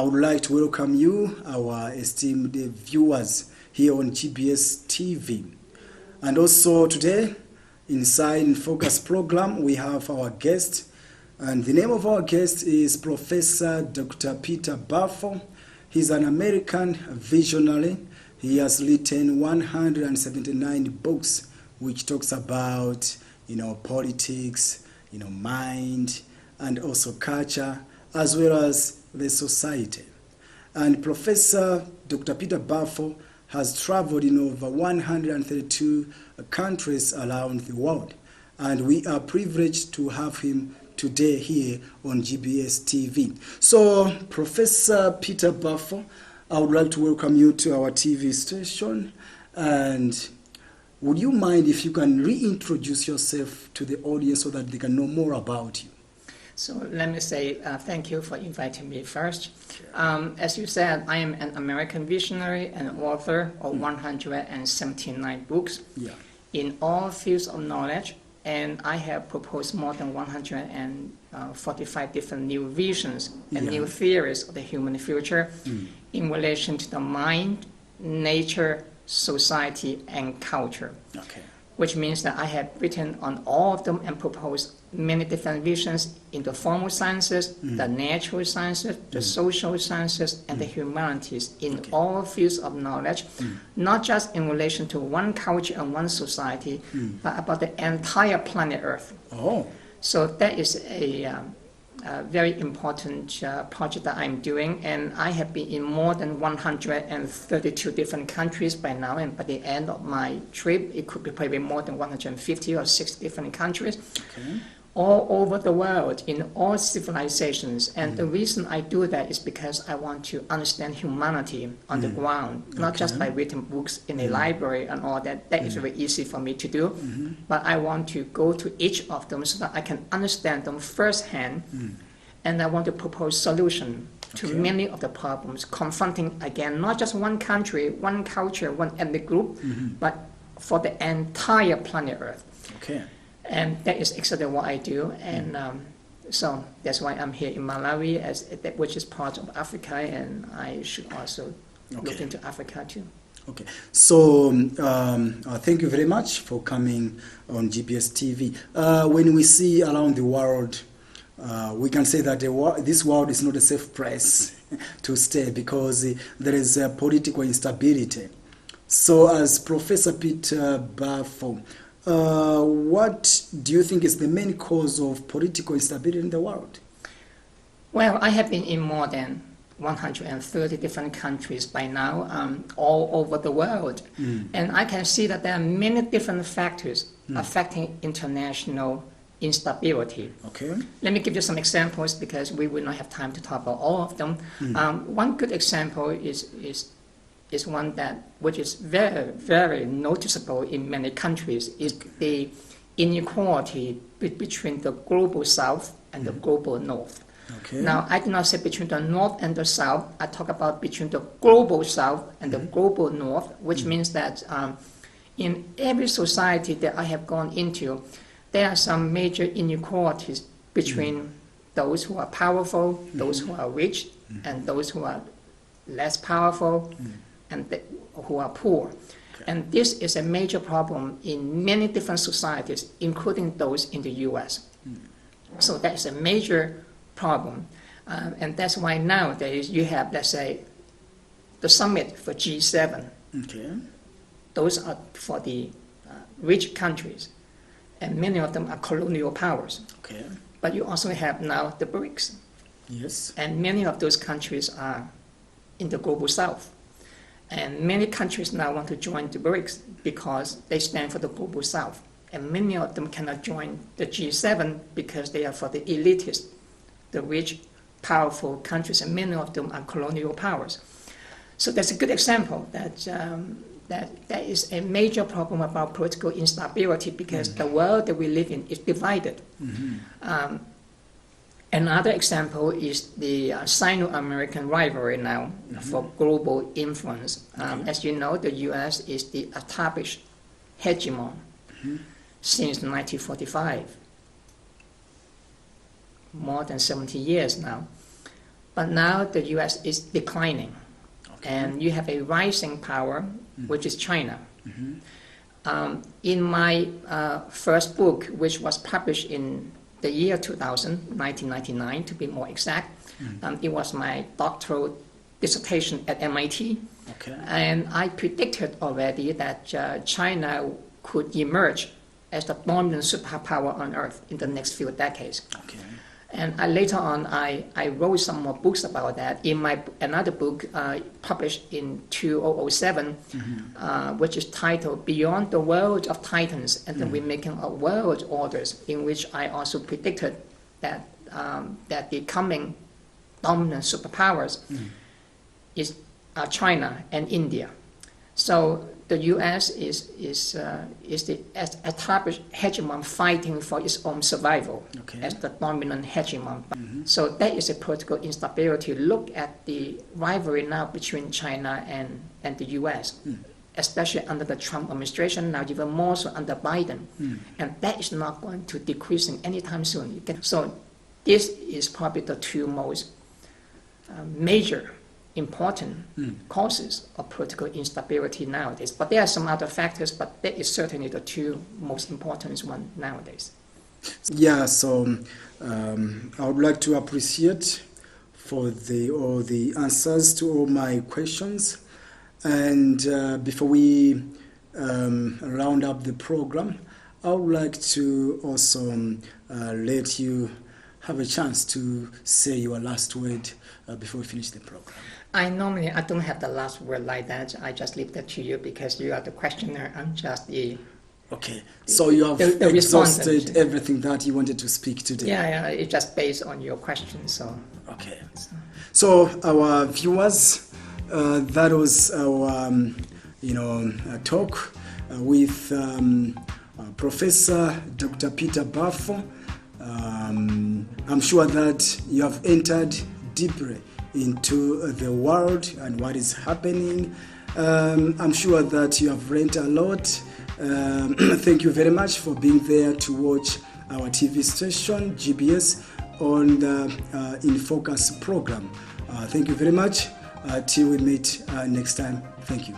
would like to welcome you, our esteemed viewers here on GBS TV. And also today, inside in Focus program, we have our guest. And the name of our guest is Professor Dr. Peter Baofu. He's an American visionary. He has written 179 books which talks about, politics, mind, and also culture, as well as the society. And Professor Dr. Peter Baofu has traveled in over 132 countries around the world. And we are privileged to have him today here on GBS TV. So, Professor Peter Baofu, I would like to welcome you to our TV station. And would you mind if you can reintroduce yourself to the audience so that they can know more about you? So let me say thank you for inviting me first. As you said, I am an American visionary and author of 179 books in all fields of knowledge, and I have proposed more than 145 different new visions and new theories of the human future in relation to the mind, nature, society, and culture. Which means that I have written on all of them and proposed many different visions in the formal sciences, the natural sciences, the social sciences, and the humanities in all fields of knowledge, not just in relation to one culture and one society, but about the entire planet Earth. So that is a very important project that I'm doing, and I have been in more than 132 different countries by now, and by the end of my trip, it could be probably more than 150 or 60 different countries, all over the world, in all civilizations. And the reason I do that is because I want to understand humanity on the ground, not just by reading books in a library and all that. That is very easy for me to do, but I want to go to each of them so that I can understand them firsthand, and I want to propose solutions to many of the problems, confronting, again, not just one country, one culture, one ethnic group, but for the entire planet Earth. And that is exactly what I do, and so that's why I'm here in Malawi, which is part of Africa, and I should also look into Africa too. So thank you very much for coming on GBS TV. When we see around the world, we can say that this world is not a safe place to stay because there is political instability. So as Professor Peter Baofu, what do you think is the main cause of political instability in the world? Well, I have been in more than 130 different countries by now, all over the world. And I can see that there are many different factors affecting international instability. Let me give you some examples because we will not have time to talk about all of them. One good example is one which is very, very noticeable in many countries, is the inequality between the global south and the global north. Now, I do not say between the north and the south. I talk about between the global south and the global north, which means that in every society that I have gone into, there are some major inequalities between those who are powerful, those who are rich, and those who are less powerful, and who are poor. And this is a major problem in many different societies, including those in the US. So that's a major problem. And that's why nowadays you have, let's say, the summit for G7. Those are for the rich countries, and many of them are colonial powers. But you also have now the BRICS. And many of those countries are in the global south. And many countries now want to join the BRICS because they stand for the global south. And many of them cannot join the G7 because they are for the elitists, the rich, powerful countries, and many of them are colonial powers. So that's a good example that that is a major problem about political instability because the world that we live in is divided. Another example is the Sino-American rivalry now for global influence. As you know, the U.S. is the established hegemon since 1945, more than 70 years now. But now the US is declining, and you have a rising power, which is China. In my first book, which was published in the year 2000, 1999 to be more exact, it was my doctoral dissertation at MIT. And I predicted already that China could emerge as the dominant superpower on Earth in the next few decades. And later on, I wrote some more books about that. In my another book published in 2007, which is titled Beyond the World of Titans and the Remaking of World Orders, in which I also predicted that that the coming dominant superpowers is China and India. So the U.S. is the established hegemon fighting for its own survival as the dominant hegemon. So that is a political instability. Look at the rivalry now between China and the U.S., especially under the Trump administration, now even more so under Biden. And that is not going to decrease anytime soon. So this is probably the two most major important causes of political instability nowadays. But there are some other factors, but that is certainly the two most important ones nowadays. Yeah, so I would like to appreciate for all the answers to all my questions. And before we round up the program, I would like to also let you have a chance to say your last word before we finish the program. I don't have the last word like that. I just leave that to you because you are the questioner. I'm just the... Okay, so you have exhausted everything that you wanted to speak today. Yeah, it's just based on your question. So okay. So our viewers, that was our talk with Professor Dr. Peter Baofu. I'm sure that you have entered deeply into the world and what is happening. I'm sure that you have learned a lot. Thank you very much for being there to watch our TV station, GBS, on the In Focus program. Thank you very much. Till we meet next time. Thank you.